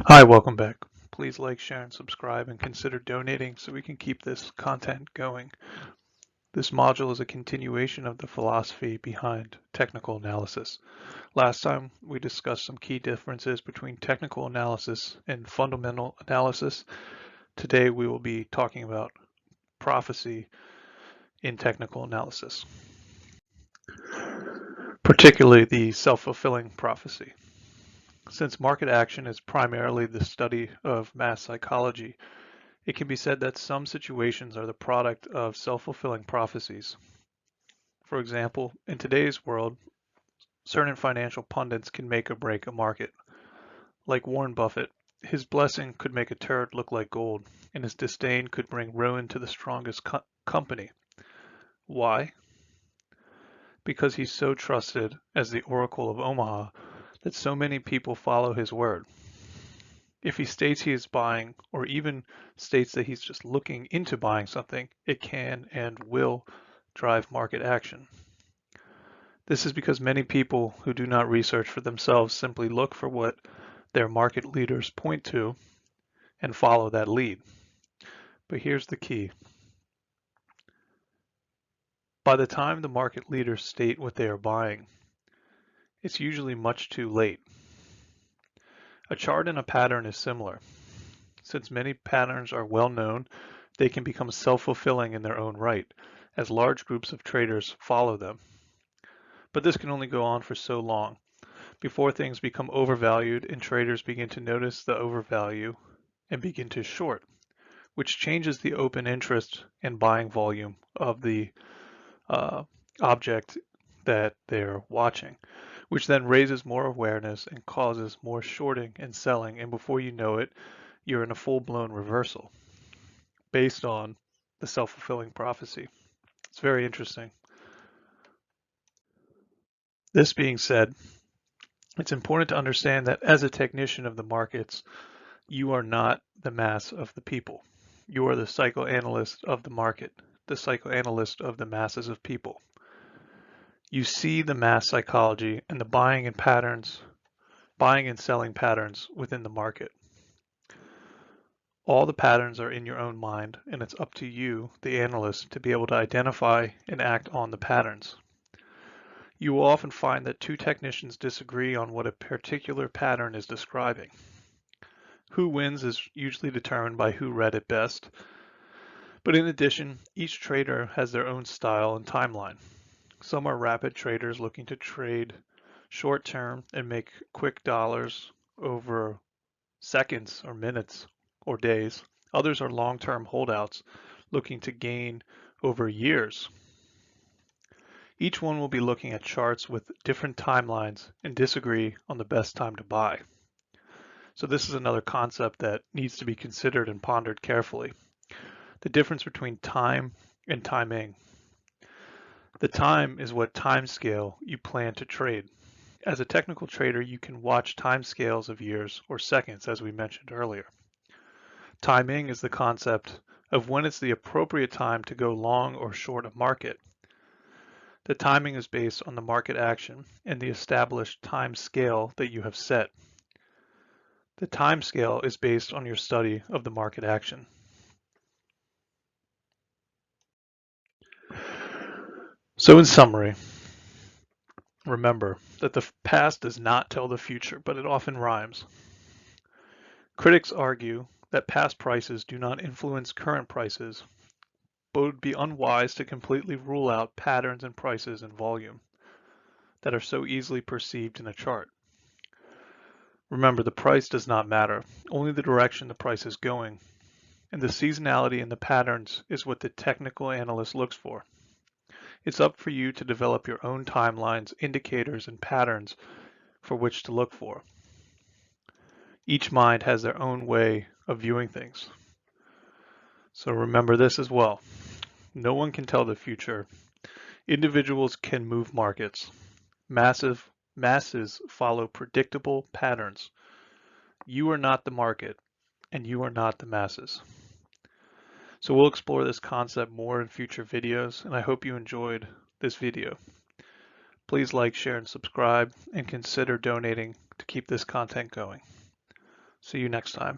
Hi, welcome back. Please like, share, and subscribe, and consider donating so we can keep this content going. This module is a continuation of the philosophy behind technical analysis. Last time we discussed some key differences between technical analysis and fundamental analysis. Today we will be talking about prophecy in technical analysis, particularly the self-fulfilling prophecy. Since market action is primarily the study of mass psychology, it can be said that some situations are the product of self-fulfilling prophecies. For example, in today's world, certain financial pundits can make or break a market. Like Warren Buffett, his blessing could make a turd look like gold, and his disdain could bring ruin to the strongest company. Why? Because he's so trusted as the Oracle of Omaha that so many people follow his word. If he states he is buying, or even states that he's just looking into buying something, it can and will drive market action. This is because many people who do not research for themselves simply look for what their market leaders point to and follow that lead. But here's the key. By the time the market leaders state what they are buying, it's usually much too late. A chart and a pattern is similar. Since many patterns are well known, they can become self-fulfilling in their own right, as large groups of traders follow them. But this can only go on for so long, before things become overvalued and traders begin to notice the overvalue and begin to short, which changes the open interest and buying volume of the uh, object that they're watching, which then raises more awareness and causes more shorting and selling. And before you know it, you're in a full-blown reversal based on the self-fulfilling prophecy. It's very interesting. This being said, it's important to understand that as a technician of the markets, you are not the mass of the people. You are the psychoanalyst of the market, the psychoanalyst of the masses of people. You see the mass psychology and the buying and selling patterns within the market. All the patterns are in your own mind, and it's up to you, the analyst, to be able to identify and act on the patterns. You will often find that two technicians disagree on what a particular pattern is describing. Who wins is usually determined by who read it best, but in addition, each trader has their own style and timeline. Some are rapid traders looking to trade short term and make quick dollars over seconds or minutes or days. Others are long-term holdouts looking to gain over years. Each one will be looking at charts with different timelines and disagree on the best time to buy. So this is another concept that needs to be considered and pondered carefully. The difference between time and timing. The time is what time scale you plan to trade. As a technical trader, you can watch time scales of years or seconds, as we mentioned earlier. Timing is the concept of when it's the appropriate time to go long or short a market. The timing is based on the market action and the established time scale that you have set. The time scale is based on your study of the market action. So in summary, remember that the past does not tell the future, but it often rhymes. Critics argue that past prices do not influence current prices, but it would be unwise to completely rule out patterns in prices and volume that are so easily perceived in a chart. Remember, the price does not matter, only the direction the price is going, and the seasonality in the patterns is what the technical analyst looks for. It's up for you to develop your own timelines, indicators, and patterns for which to look for. Each mind has their own way of viewing things. So remember this as well. No one can tell the future. Individuals can move markets. Masses follow predictable patterns. You are not the market, and you are not the masses. So we'll explore this concept more in future videos, and I hope you enjoyed this video. Please like, share, and subscribe, and consider donating to keep this content going. See you next time.